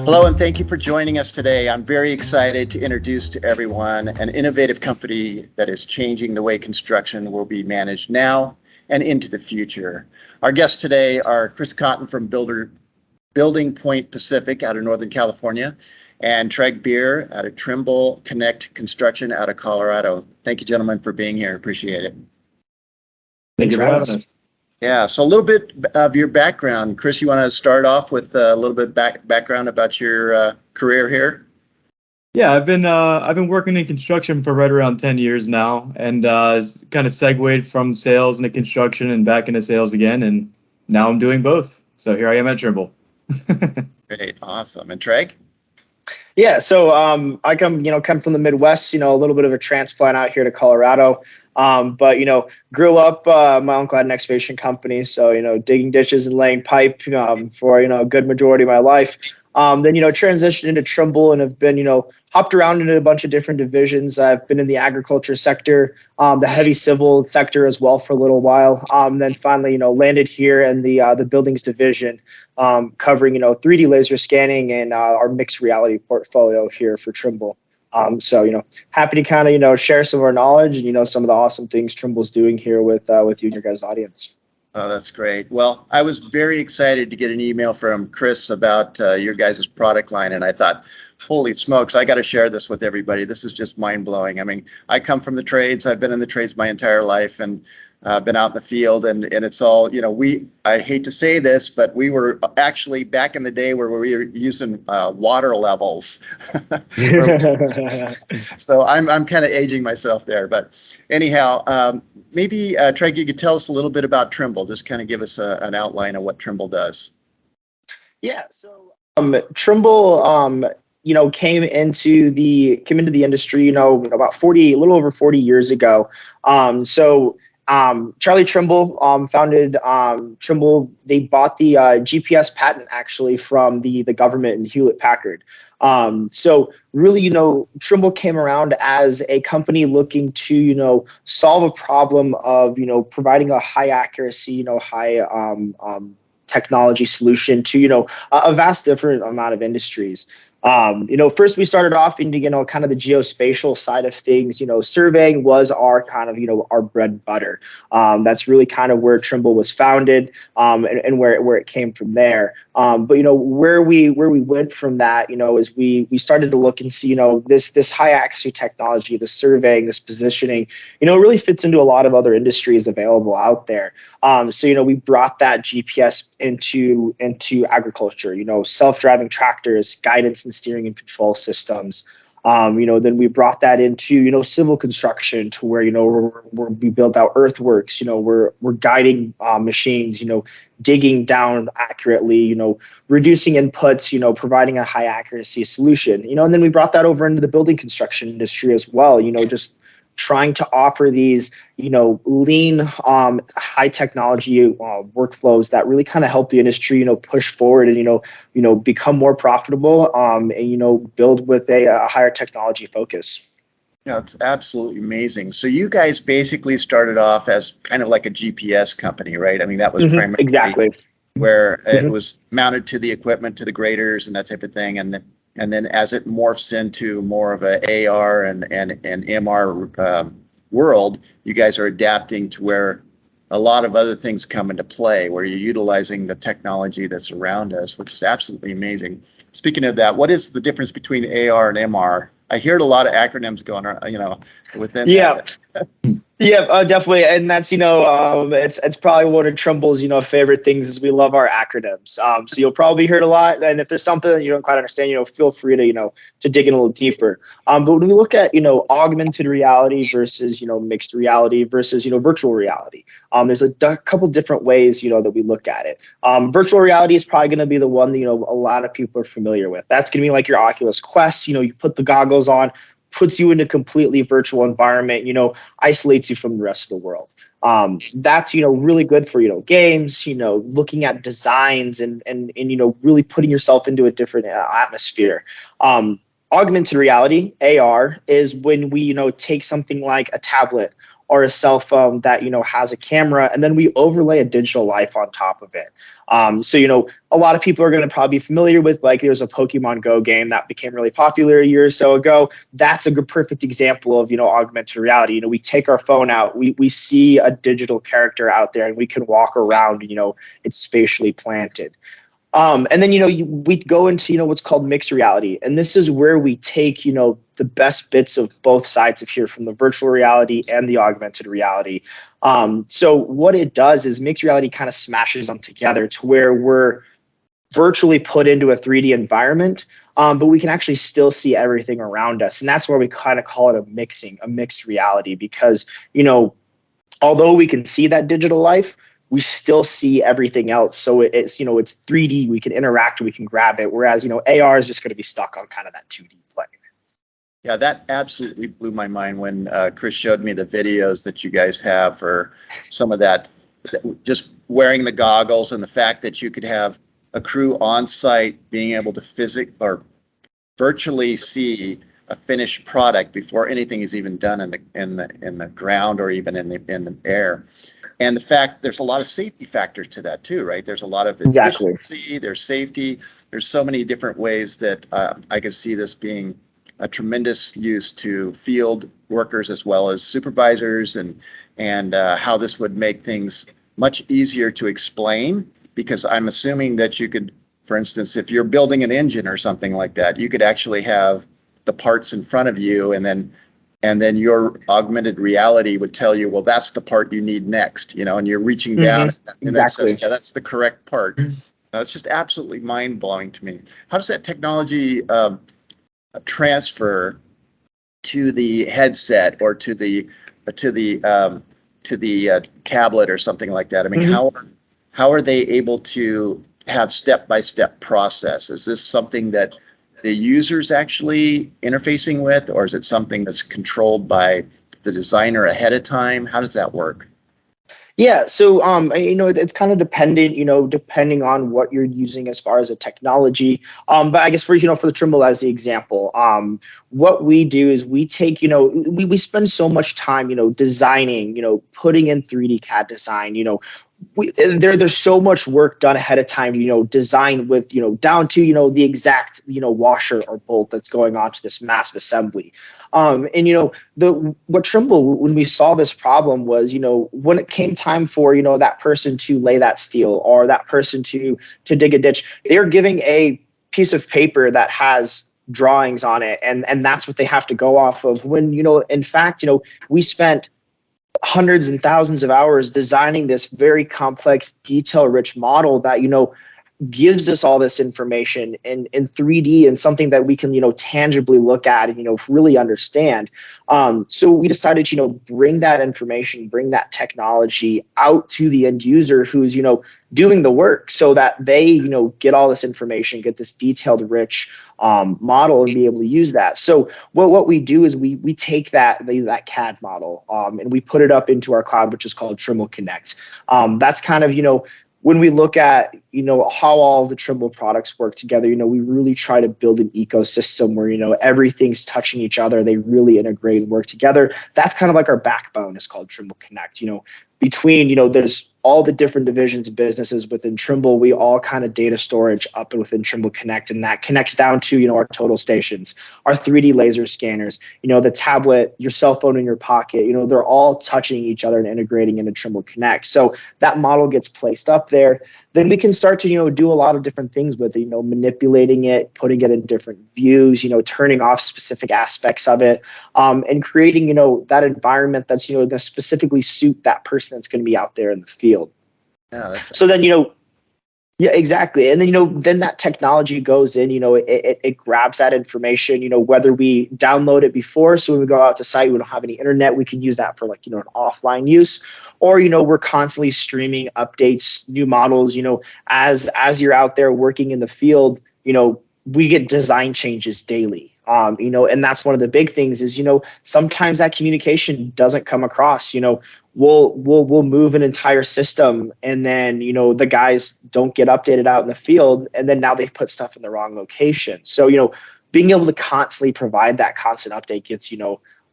Hello, and thank you for joining us today. I'm very excited to introduce to everyone an innovative company that is changing the way construction will be managed now and into the future. Our guests today are Chris Cotton from Building Point Pacific out of Northern California, and Treg Beer out of Trimble Connect Construction out of Colorado. Thank you, gentlemen, for being here. Appreciate it. Thanks for having us. Yeah, so a little bit of your background. Chris, you want to start off with a little bit background about your career here? Yeah, I've been working in construction for right around 10 years now, and kind of segued from sales into construction and back into sales again, and now I'm doing both. So here I am at Trimble. Great, awesome. And Treg? Yeah, so I come from the Midwest, a little bit of a transplant out here to Colorado. But grew up, my uncle had an excavation company, so digging ditches and laying pipe for a good majority of my life. Then transitioned into Trimble and have been hopped around into a bunch of different divisions. I've been in the agriculture sector, the heavy civil sector as well for a little while. Then finally landed here in the buildings division, covering 3D laser scanning and our mixed reality portfolio here for Trimble. So happy to kind of share some of our knowledge and some of the awesome things Trimble's doing here with you and your guys' audience. Oh, that's great. Well, I was very excited to get an email from Chris about your guys' product line, and I thought, holy smokes, I got to share this with everybody. This is just mind blowing. I mean, I come from the trades. I've been in the trades my entire life, and been out in the field, and it's all, I hate to say this, but we were actually back in the day where we were using water levels. So I'm kind of aging myself there, but anyhow, maybe Treg, you could tell us a little bit about Trimble. Just kind of give us an outline of what Trimble does. Yeah, so Trimble came into the industry about a little over 40 years ago. Charlie Trimble founded Trimble. They bought the GPS patent actually from the government in Hewlett Packard. So really, Trimble came around as a company looking to, solve a problem of, providing a high accuracy, high technology solution to, a vast different amount of industries. First we started off into, kind of the geospatial side of things. Surveying was our kind of, our bread and butter. That's really kind of where Trimble was founded, and where it came from there. But where we went from that, is we started to look and see, this high accuracy technology, the surveying, this positioning, really fits into a lot of other industries available out there. So we brought that GPS into agriculture, self-driving tractors, guidance and steering and control systems. Then we brought that into civil construction to where we built out earthworks. We're guiding machines, digging down accurately, reducing inputs, providing a high accuracy solution. And then we brought that over into the building construction industry as well. Just trying to offer these, lean, high technology workflows that really kind of help the industry, push forward and, become more profitable, and, build with a higher technology focus. Yeah, it's absolutely amazing. So you guys basically started off as kind of like a GPS company, right? I mean, that was primarily exactly where it was mounted to the equipment, to the graders and that type of thing. And then as it morphs into more of a AR and MR world, you guys are adapting to where a lot of other things come into play, where you're utilizing the technology that's around us, which is absolutely amazing. Speaking of that, what is the difference between AR and MR? I heard a lot of acronyms going on, within that. Yeah, definitely, and that's it's probably one of Trimble's favorite things is we love our acronyms. So you'll probably hear it a lot, and if there's something that you don't quite understand, feel free to dig in a little deeper. But when we look at augmented reality versus mixed reality versus virtual reality, there's a couple different ways that we look at it. Virtual reality is probably going to be the one that a lot of people are familiar with. That's going to be like your Oculus Quest. You put the goggles on, puts you in a completely virtual environment, isolates you from the rest of the world. That's, really good for, games, looking at designs and really putting yourself into a different atmosphere. Augmented reality, AR, is when we, take something like a tablet or a cell phone that, has a camera, and then we overlay a digital life on top of it. So, a lot of people are going to probably be familiar with, like, there's a Pokemon Go game that became really popular a year or so ago. That's a good, perfect example of, augmented reality. We take our phone out, we see a digital character out there, and we can walk around, it's spatially planted. And then, we go into, what's called mixed reality. And this is where we take, the best bits of both sides of here, from the virtual reality and the augmented reality. So what it does is mixed reality kind of smashes them together to where we're virtually put into a 3D environment, but we can actually still see everything around us. And that's where we kind of call it a mixed reality, because, although we can see that digital life, we still see everything else. So it's 3D, we can interact, we can grab it. Whereas, AR is just going to be stuck on kind of that 2D plane. Yeah, that absolutely blew my mind when Chris showed me the videos that you guys have for some of that, just wearing the goggles, and the fact that you could have a crew on site being able to virtually see a finished product before anything is even done in the ground or even in the air. And the fact there's a lot of safety factors to that too, right? There's a lot of efficiency, there's safety, there's so many different ways that I could see this being a tremendous use to field workers as well as supervisors, and how this would make things much easier to explain, because I'm assuming that you could, for instance, if you're building an engine or something like that, you could actually have the parts in front of you, and then your augmented reality would tell you, well, that's the part you need next, and you're reaching down and that says, yeah, that's the correct part. It's just absolutely mind-blowing to me. How does that technology transfer to the headset or to the tablet or something like that? I mean, how are they able to have step-by-step process? Is this something that the user's actually interfacing with, or is it something that's controlled by the designer ahead of time? How does that work? Yeah, so it's kind of dependent, depending on what you're using as far as a technology. But I guess for the Trimble as the example, what we do is we take, we spend so much time, designing, putting in 3D CAD design, there's so much work done ahead of time, design with, down to, the exact, washer or bolt that's going on to this massive assembly. And, what Trimble, when we saw this problem was, when it came time for, that person to lay that steel, or that person to dig a ditch, they're giving a piece of paper that has drawings on it. And that's what they have to go off of, when, in fact, we spent hundreds and thousands of hours designing this very complex, detail-rich model that, gives us all this information in 3D, and something that we can, tangibly look at and, really understand. So we decided to, bring that information, bring that technology out to the end user who's, doing the work, so that they, get all this information, get this detailed, rich model, and be able to use that. So what we do is we take that CAD model, and we put it up into our cloud, which is called Trimble Connect. That's kind of, when we look at, how all the Trimble products work together, we really try to build an ecosystem where, everything's touching each other. They really integrate and work together. That's kind of like our backbone, is called Trimble Connect. Between, there's all the different divisions of businesses within Trimble, we all kind of data storage up and within Trimble Connect, and that connects down to, our total stations, our 3D laser scanners, the tablet, your cell phone in your pocket, they're all touching each other and integrating into Trimble Connect. So that model gets placed up there. Then we can start to, do a lot of different things with it, manipulating it, putting it in different views, turning off specific aspects of it, and creating, that environment that's, going to specifically suit that person that's going to be out there in the field. Yeah, so then, yeah, exactly. And then, then that technology goes in, it grabs that information, whether we download it before. So when we go out to site, we don't have any internet, we can use that for, like, an offline use, or, we're constantly streaming updates, new models, as you're out there working in the field, we get design changes daily. And that's one of the big things is, sometimes that communication doesn't come across. We'll move an entire system, and then, the guys don't get updated out in the field, and then now they've put stuff in the wrong location. So, being able to constantly provide that constant update gets,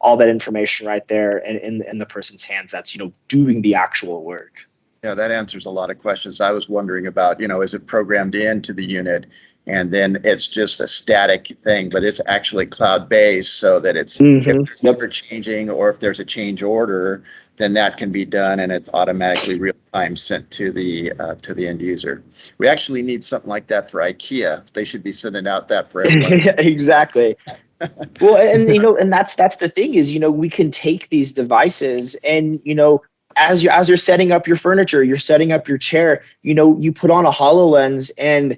all that information right there in the person's hands that's, doing the actual work. Yeah, that answers a lot of questions. I was wondering about, is it programmed into the unit and then it's just a static thing, but it's actually cloud-based so that it's if it's ever changing or if there's a change order, then that can be done and it's automatically real-time sent to the end user. We actually need something like that for IKEA. They should be sending out that for everyone. Exactly. Well, and that's the thing is, we can take these devices and, as you're setting up your furniture, you're setting up your chair, you put on a HoloLens and,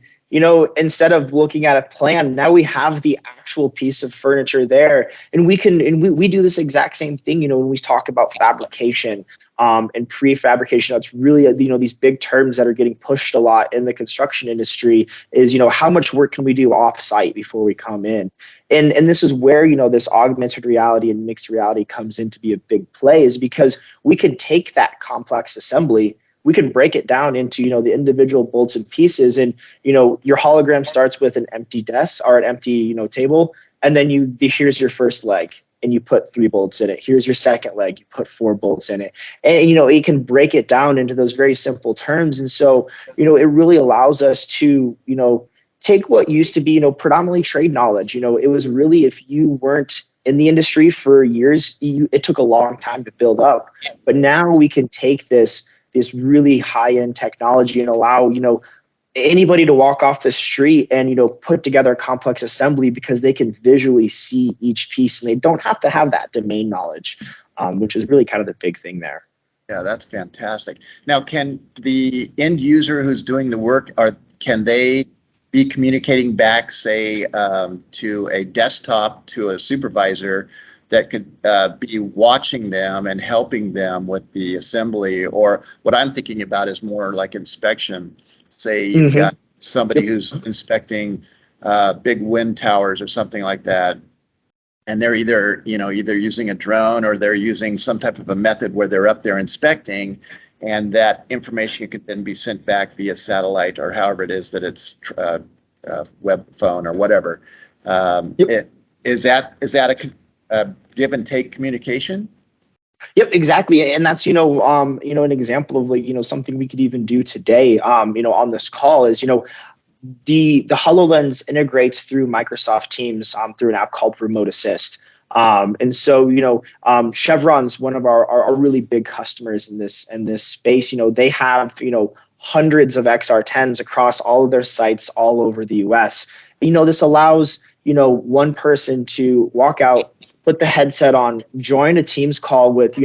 instead of looking at a plan, now we have the actual piece of furniture there. And we do this exact same thing, when we talk about fabrication and prefabrication. That's really, these big terms that are getting pushed a lot in the construction industry is, how much work can we do off site before we come in? And this is where, this augmented reality and mixed reality comes in to be a big play, is because we can take that complex assembly, we can break it down into, the individual bolts and pieces. And, your hologram starts with an empty desk or an empty, table. And then here's your first leg and you put 3 bolts in it. Here's your second leg, you put 4 bolts in it. And, it can break it down into those very simple terms. And so, it really allows us to, take what used to be, predominantly trade knowledge. It was really, if you weren't in the industry for years, it took a long time to build up. But now we can take this really high-end technology and allow, anybody to walk off the street and, put together a complex assembly because they can visually see each piece and they don't have to have that domain knowledge, which is really kind of the big thing there. Yeah, that's fantastic. Now, can the end user who's doing the work, can they be communicating back, say, to a desktop, to a supervisor that could be watching them and helping them with the assembly? Or what I'm thinking about is more like inspection. Say you've got somebody who's inspecting big wind towers or something like that, and they're either using a drone or they're using some type of a method where they're up there inspecting, and that information could then be sent back via satellite or however it is that it's web phone or whatever. Is that a give and take communication? Yep, exactly. And that's, an example of like, something we could even do today, on this call is, the HoloLens integrates through Microsoft Teams through an app called Remote Assist. And so, Chevron's one of our really big customers in this space. They have, hundreds of XR10s across all of their sites all over the US. This allows, one person to walk out, put the headset on, join a Teams call with,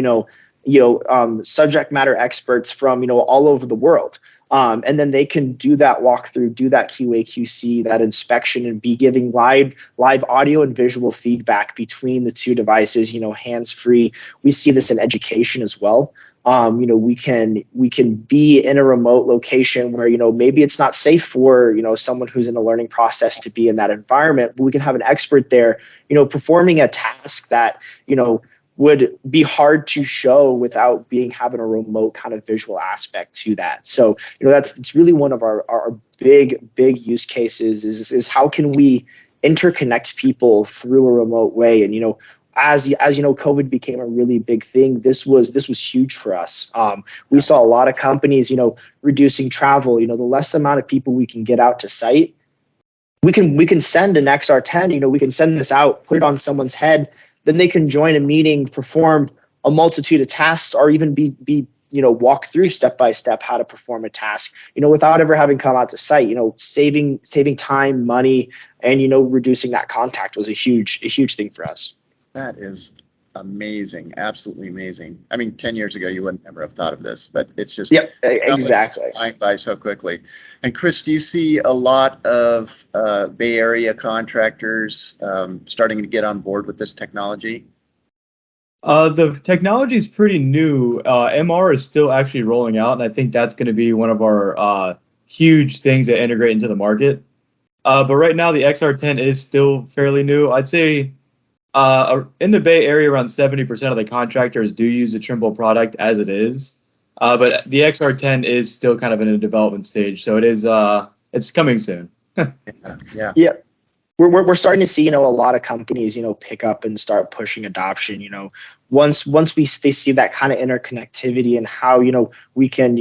subject matter experts from, all over the world. And then they can do that walkthrough, do that QA, QC, that inspection, and be giving live audio and visual feedback between the two devices, hands-free. We see this in education as well. We can be in a remote location where, maybe it's not safe for, someone who's in a learning process to be in that environment, but we can have an expert there, performing a task that, would be hard to show without having a remote kind of visual aspect to that. So, it's really one of our big use cases is how can we interconnect people through a remote way? And, as COVID became a really big thing, this was huge for us. We saw a lot of companies, reducing travel, the less amount of people we can get out to site. We can send an XR10, we can send this out, put it on someone's head, then they can join a meeting, perform a multitude of tasks, or even be walk through step by step how to perform a task, without ever having come out to site. Saving time, money, and reducing that contact was a huge thing for us. That is amazing, absolutely amazing. I mean, 10 years ago, you wouldn't ever have thought of this, but it's just exactly flying by so quickly. And Chris, do you see a lot of Bay Area contractors starting to get on board with this technology? The technology is pretty new. MR is still actually rolling out, and I think that's going to be one of our huge things that integrate into the market. But right now, the XR10 is still fairly new. I'd say in the Bay Area, around 70% of the contractors do use the Trimble product as it is. But the XR10 is still kind of in a development stage, so it is it's coming soon. Yeah. we're starting to see, a lot of companies, pick up and start pushing adoption. Once they see that kind of interconnectivity and how, we can,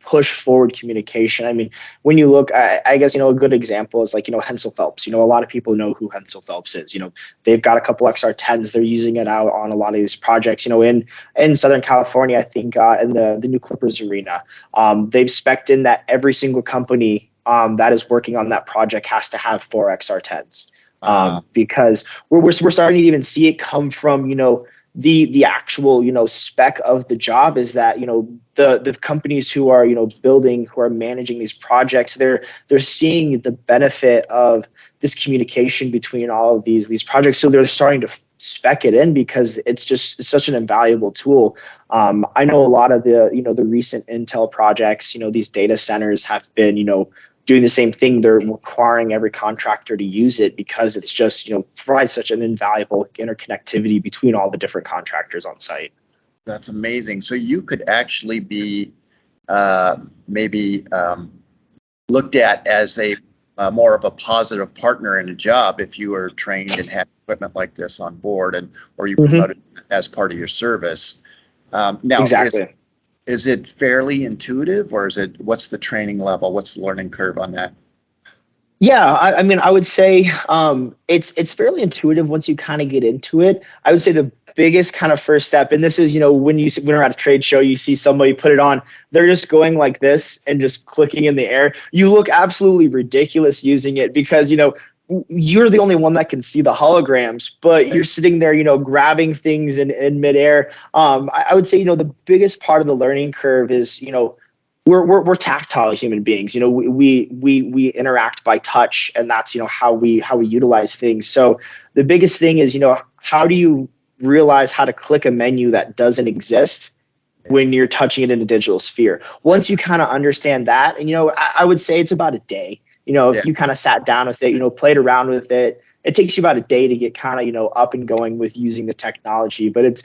push forward communication. I mean, when you look, I guess, a good example is like, Hensel Phelps. A lot of people know who Hensel Phelps is. They've got a couple XR10s. They're using it out on a lot of these projects, in Southern California, I think, in the new Clippers arena. They've spec'd in that every single company that is working on that project has to have 4 XR10s, because we're starting to even see it come from, the actual, spec of the job is that, the companies who are, building, who are managing these projects, they're seeing the benefit of this communication between all of these projects. So they're starting to spec it in because it's such an invaluable tool. I know a lot of the, the recent Intel projects, these data centers have been, doing the same thing. They're requiring every contractor to use it because it's just, provides such an invaluable interconnectivity between all the different contractors on site. That's amazing. So you could actually be maybe looked at as a more of a positive partner in a job if you were trained and had equipment like this on board, or you promoted as part of your service. Now, exactly. Is it fairly intuitive, or what's the training level? What's the learning curve on that? Yeah, I mean, I would say it's fairly intuitive once you kind of get into it. I would say the biggest kind of first step, and this is, when we're at a trade show, you see somebody put it on, they're just going like this and just clicking in the air. You look absolutely ridiculous using it because, you're the only one that can see the holograms, but you're sitting there, grabbing things in midair. I would say, the biggest part of the learning curve is, we're tactile human beings. We interact by touch, and that's, how we utilize things. So the biggest thing is, how do you realize how to click a menu that doesn't exist when you're touching it in a digital sphere? Once you kind of understand that, and, I would say it's about a day. If you kind of sat down with it, played around with it, it takes you about a day to get kind of, up and going with using the technology. But it's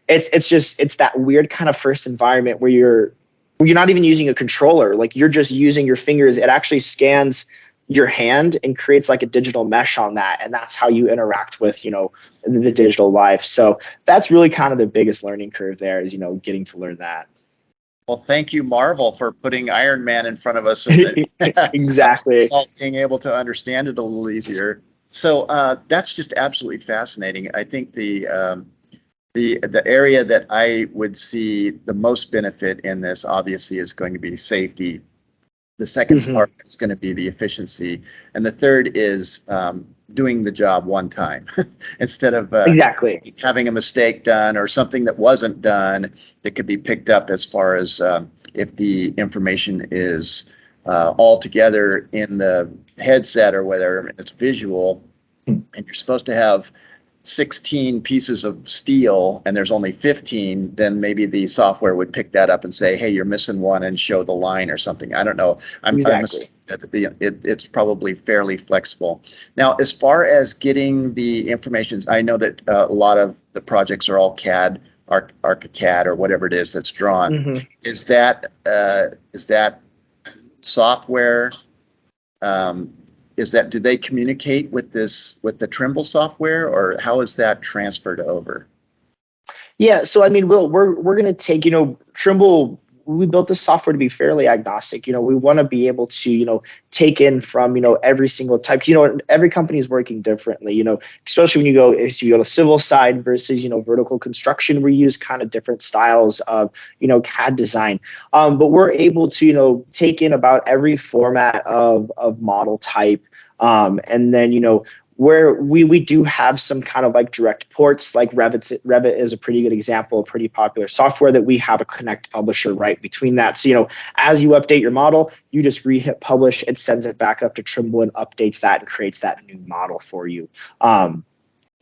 that weird kind of first environment where you're not even using a controller. Like, you're just using your fingers. It actually scans your hand and creates like a digital mesh on that. And that's how you interact with, the digital life. So that's really kind of the biggest learning curve there is, getting to learn that. Well, thank you, Marvel, for putting Iron Man in front of us and exactly. being able to understand it a little easier. So that's just absolutely fascinating. I think the area that I would see the most benefit in this, obviously, is going to be safety. The second part is going to be the efficiency, and the third is doing the job one time instead of exactly having a mistake done or something that wasn't done that could be picked up as far as if the information is all together in the headset or whether it's visual, and you're supposed to have 16 pieces of steel and there's only 15, then maybe the software would pick that up and say, hey, you're missing one, and show the line or something. I don't know. I'm assuming that it's probably fairly flexible. Now, as far as getting the information, I know that a lot of the projects are all CAD, ArchiCAD, or whatever it is that's drawn. Is that software? Do they communicate with the Trimble software, or how is that transferred over? Yeah, so I mean, we're going to take, Trimble, we built this software to be fairly agnostic. We want to be able to, take in from, every single type. Every company is working differently, especially when you go to civil side versus, vertical construction. We use kind of different styles of, CAD design. But we're able to, take in about every format of model type. And then, where we do have some kind of like direct ports, like Revit is a pretty good example, a pretty popular software that we have a Connect publisher right between that. So, as you update your model, you just re-hit publish, it sends it back up to Trimble and updates that and creates that new model for you.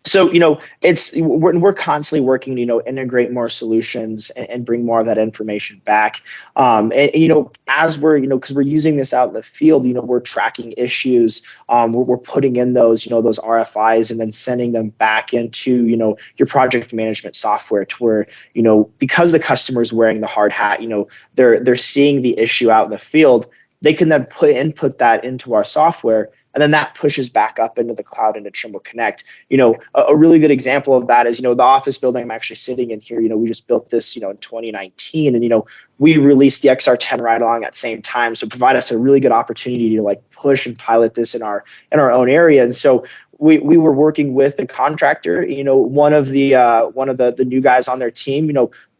So, we're constantly working to, integrate more solutions and bring more of that information back. As we're, because we're using this out in the field, we're tracking issues. We're putting in those, those RFIs and then sending them back into, your project management software to where, because the customer's wearing the hard hat, they're seeing the issue out in the field. They can then input that into our software. and then that pushes back up into the cloud into Trimble Connect. A really good example of that is, the office building I'm actually sitting in here. We just built this, in 2019, and we released the XR10 right along at the same time. So provide us a really good opportunity to push and pilot this in our own area. And so we were working with a contractor. One of the new guys on their team,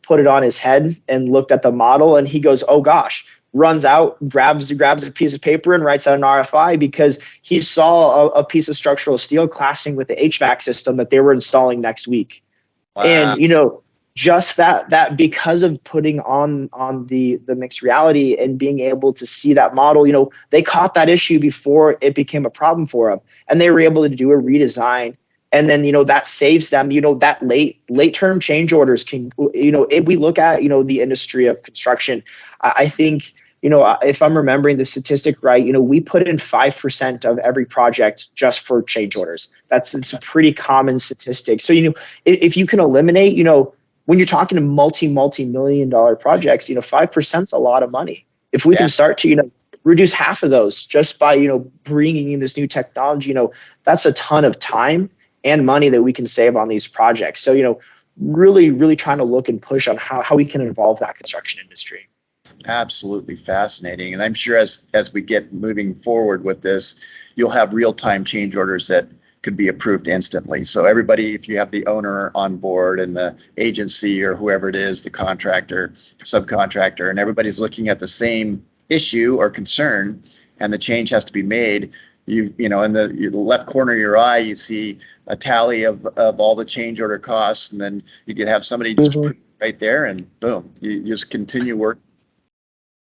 put it on his head and looked at the model, and he goes, "Oh gosh," runs out, grabs a piece of paper and writes out an RFI because he saw a piece of structural steel clashing with the HVAC system that they were installing next week. Wow. And just that because of putting on the mixed reality and being able to see that model, they caught that issue before it became a problem for them, and they were able to do a redesign. And then, that saves them, that late term change orders can, if we look at, the industry of construction, I think, if I'm remembering the statistic right, we put in 5% of every project just for change orders. It's a pretty common statistic. So, if you can eliminate, when you're talking to multi-million-dollar projects, 5% is a lot of money. If we can start to, reduce half of those just by, bringing in this new technology, that's a ton of time and money that we can save on these projects. So, really, really trying to look and push on how we can involve that construction industry. Absolutely fascinating. And I'm sure as we get moving forward with this, you'll have real-time change orders that could be approved instantly. So everybody, if you have the owner on board and the agency or whoever it is, the contractor, subcontractor, and everybody's looking at the same issue or concern, and the change has to be made, in the left corner of your eye, you see a tally of all the change order costs, and then you could have somebody just put right there, and boom, you just continue work.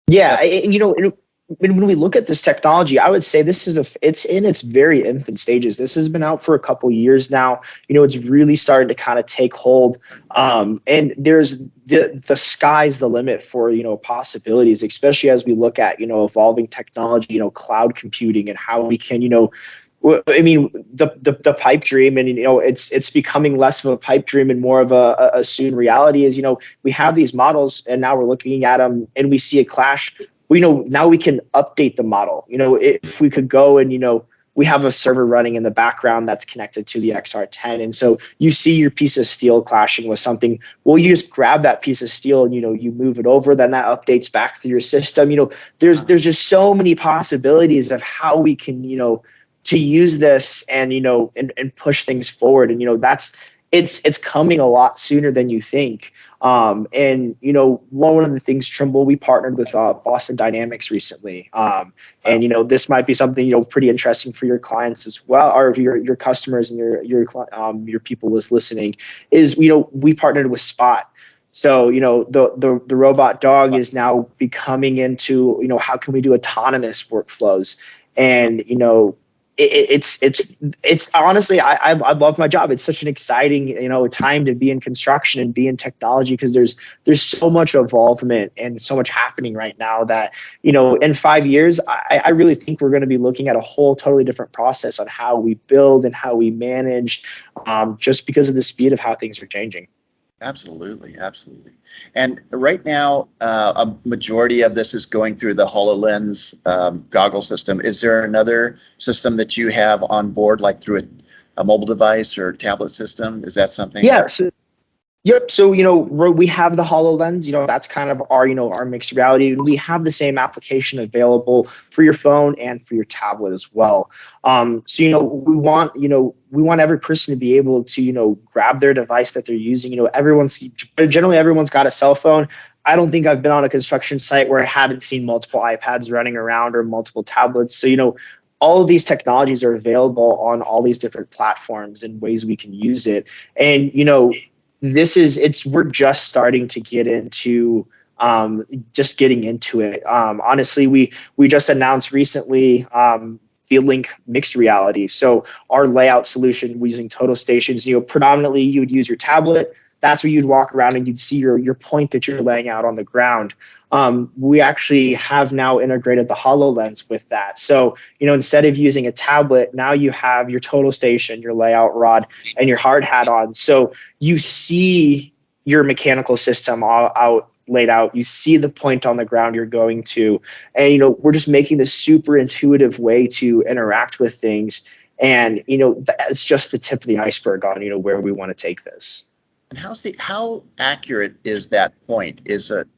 Yeah, and when we look at this technology, I would say it's in its very infant stages. This has been out for a couple years now. It's really starting to kind of take hold. And there's the sky's the limit for, possibilities, especially as we look at, evolving technology, cloud computing, and how we can, the pipe dream, and it's becoming less of a pipe dream and more of a soon reality is, we have these models and now we're looking at them and we see a clash. Now we can update the model. If we could go and, we have a server running in the background that's connected to the XR10. And so you see your piece of steel clashing with something. Well, you just grab that piece of steel and, you move it over, then that updates back through your system. There's just so many possibilities of how we can, to use this and, and push things forward. And, it's coming a lot sooner than you think. And one of the things, Trimble, we partnered with Boston Dynamics recently. And this might be something pretty interesting for your clients as well, or your customers and your people listening. Is we partnered with Spot. So the robot dog is now becoming into how can we do autonomous workflows, and it's honestly, I love my job. It's such an exciting, time to be in construction and be in technology, because there's so much involvement and so much happening right now that, in 5 years, I really think we're going to be looking at a whole totally different process on how we build and how we manage, just because of the speed of how things are changing. Absolutely. And right now, a majority of this is going through the HoloLens goggle system. Is there another system that you have on board, like through a mobile device or tablet system? Is that something? Yeah. Yep. So, we have the HoloLens, that's kind of our mixed reality. We have the same application available for your phone and for your tablet as well. So, we want every person to be able to, grab their device that they're using. Generally everyone's got a cell phone. I don't think I've been on a construction site where I haven't seen multiple iPads running around or multiple tablets. So, all of these technologies are available on all these different platforms and ways we can use it. And, we're just starting to get into getting into it. Honestly, we just announced recently FieldLink Mixed Reality. So our layout solution using total stations, predominantly you would use your tablet. That's where you'd walk around and you'd see your point that you're laying out on the ground. We actually have now integrated the HoloLens with that. So, instead of using a tablet, now you have your total station, your layout rod, and your hard hat on. So you see your mechanical system all out, laid out. You see the point on the ground you're going to, and we're just making this super intuitive way to interact with things. And that's just the tip of the iceberg on where we want to take this. And how accurate is that point?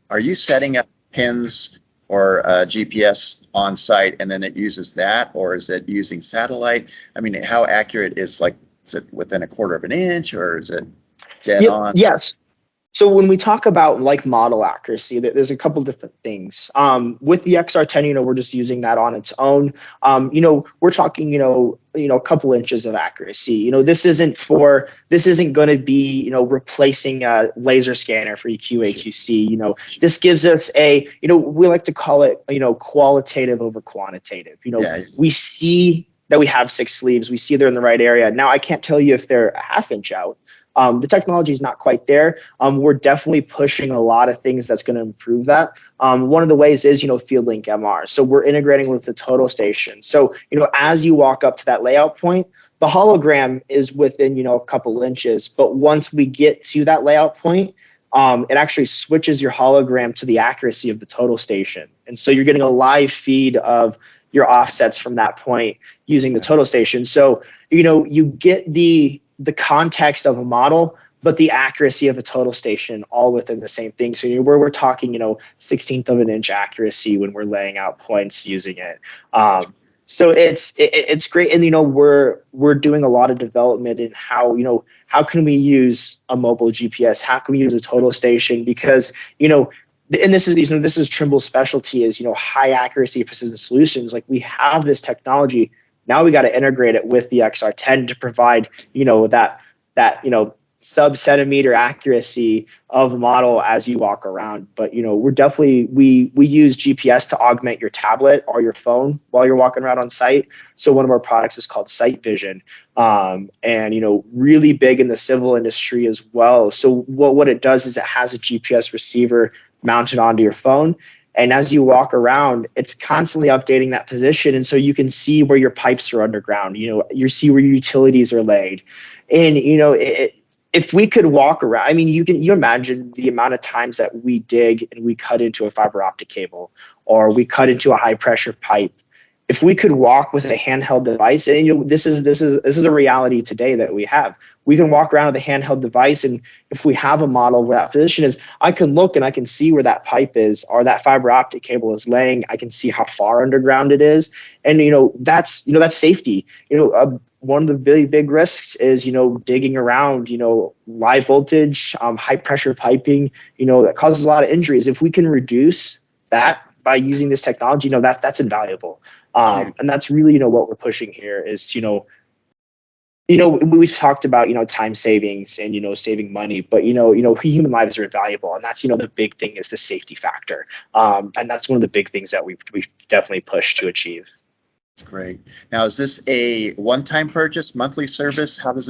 Are you setting up pins or GPS on site and then it uses that, or is it using satellite? I mean, how accurate is it within a quarter of an inch, or is it dead on? Yes. So when we talk about model accuracy, there's a couple different things. With the XR10, we're just using that on its own. We're talking, a couple inches of accuracy. This isn't going to be, replacing a laser scanner for QA QC. This gives us we like to call it, qualitative over quantitative. We see that we have 6 sleeves. We see they're in the right area. Now, I can't tell you if they're a half inch out. The technology is not quite there. We're definitely pushing a lot of things that's going to improve that. One of the ways is, Field Link MR. So we're integrating with the total station. So, as you walk up to that layout point, the hologram is within, a couple inches. But once we get to that layout point, it actually switches your hologram to the accuracy of the total station. And so you're getting a live feed of your offsets from that point using the total station. So, you get the context of a model, but the accuracy of a total station all within the same thing. So we're talking, 16th of an inch accuracy when we're laying out points using it. So it's great. And, we're doing a lot of development in how can we use a mobile GPS? How can we use a total station? Because, and this is Trimble's specialty is, high accuracy precision solutions. Like we have this technology. Now we got to integrate it with the XR10 to provide, that sub-centimeter accuracy of a model as you walk around. But, we're definitely, we use GPS to augment your tablet or your phone while you're walking around on site. So one of our products is called Sight Vision, and, really big in the civil industry as well. So what it does is it has a GPS receiver mounted onto your phone. And as you walk around, it's constantly updating that position. And so you can see where your pipes are underground, you see where your utilities are laid. And, if we could walk around, I mean, you imagine the amount of times that we dig and we cut into a fiber optic cable or we cut into a high pressure pipe. If we could walk with a handheld device, and this is a reality today that we have. We can walk around with a handheld device, and if we have a model where that position is, I can look and I can see where that pipe is or that fiber optic cable is laying. I can see how far underground it is, and that's safety. One of the really big risks is digging around live voltage, high pressure piping. That causes a lot of injuries. If we can reduce that by using this technology, that's invaluable. And that's really, what we're pushing here is, we've talked about, time savings and, saving money, but, human lives are invaluable. And that's, the big thing is the safety factor. And that's one of the big things that we definitely push to achieve. That's great. Now, is this a one-time purchase, monthly service? How's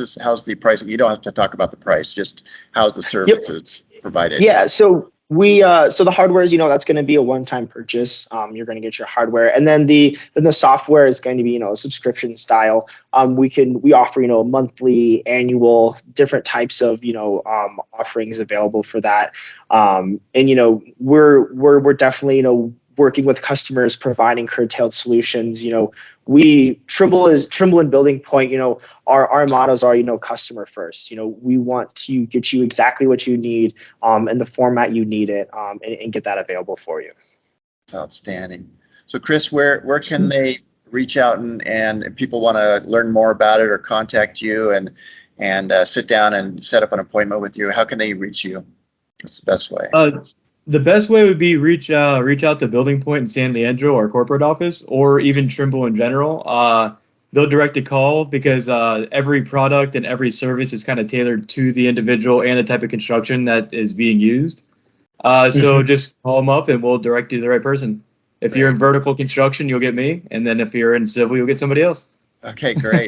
the pricing? You don't have to talk about the price, just how's the services provided? Yeah. So so the hardware is, that's going to be a one-time purchase. You're going to get your hardware, and then the software is going to be, a subscription style. We offer, a monthly, annual, different types of, offerings available for that. And, we're definitely, working with customers, providing curtailed solutions. Trimble and Building Point, our mottos are, customer first. We want to get you exactly what you need in the format you need it, and get that available for you. That's outstanding. So Chris, where can they reach out and people want to learn more about it or contact you and sit down and set up an appointment with you? How can they reach you? What's the best way? The best way would be reach out to Building Point in San Leandro, our corporate office, or even Trimble in general. They'll direct a call because every product and every service is kind of tailored to the individual and the type of construction that is being used. So just call them up and we'll direct you to the right person. If you're in vertical construction, you'll get me. And then if you're in civil, you'll get somebody else. Okay, great.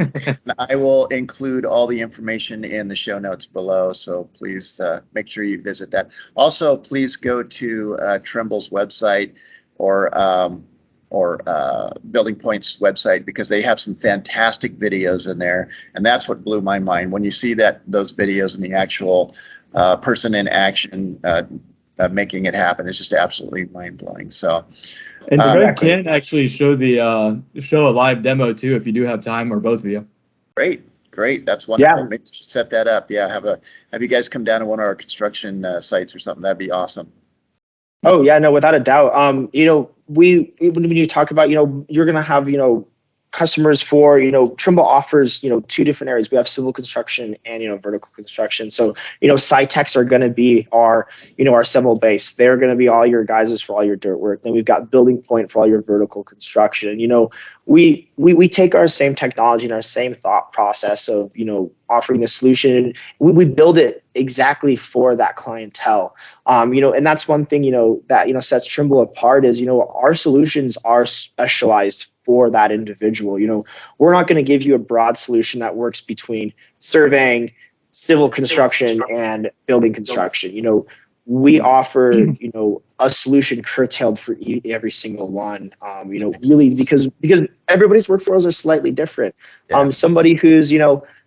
I will include all the information in the show notes below, so please make sure you visit that. Also, please go to Trimble's website or Building Point's website, because they have some fantastic videos in there, and that's what blew my mind when you see those videos and the actual person in action making it happen is just absolutely mind blowing. So, and Craig can actually show show a live demo too if you do have time, or both of you. Great. That's wonderful. Yeah. Maybe set that up. Yeah, have you guys come down to one of our construction sites or something. That'd be awesome. Oh yeah, no, without a doubt. When you talk about, you're gonna have, customers for, Trimble offers, two different areas. We have civil construction and, vertical construction. So, site techs are going to be our civil base. They're going to be all your guys for all your dirt work. Then we've got building point for all your vertical construction. And, we take our same technology and our same thought process of, offering the solution. We build it exactly for that clientele. And that's one thing, that, sets Trimble apart is, our solutions are specialized for that individual. We're not going to give you a broad solution that works between surveying, civil construction, and building construction. We offer, a solution curtailed for every single one. Really because everybody's workflows are slightly different. Yeah. Somebody who's,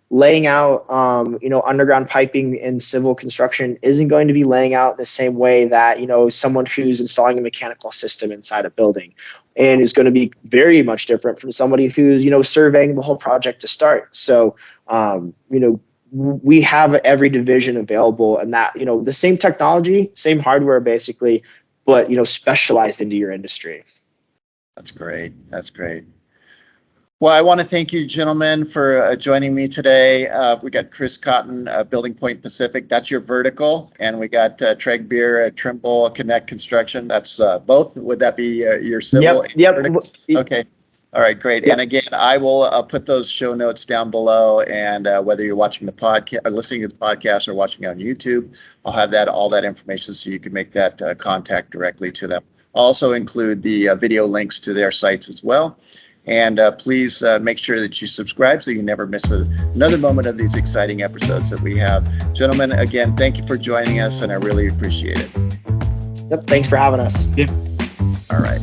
laying out, underground piping in civil construction isn't going to be laying out the same way that, someone who's installing a mechanical system inside a building, and is going to be very much different from somebody who's, surveying the whole project to start. So, we have every division available, and that, the same technology, same hardware, basically, but, specialized into your industry. That's great. Well, I want to thank you, gentlemen, for joining me today. We got Chris Cotton, Building Point Pacific. That's your vertical. And we got Treg Beer at Trimble Connect Construction. That's both. Would that be your civil? Yep. Okay. All right, great. Yep. And again, I will put those show notes down below. And whether you're watching the podcast, or listening to the podcast, or watching on YouTube, I'll have all that information so you can make that contact directly to them. I'll also include the video links to their sites as well. And please make sure that you subscribe so you never miss another moment of these exciting episodes that we have. Gentlemen, again, thank you for joining us, and I really appreciate it. Yep. Thanks for having us. Yeah. All right.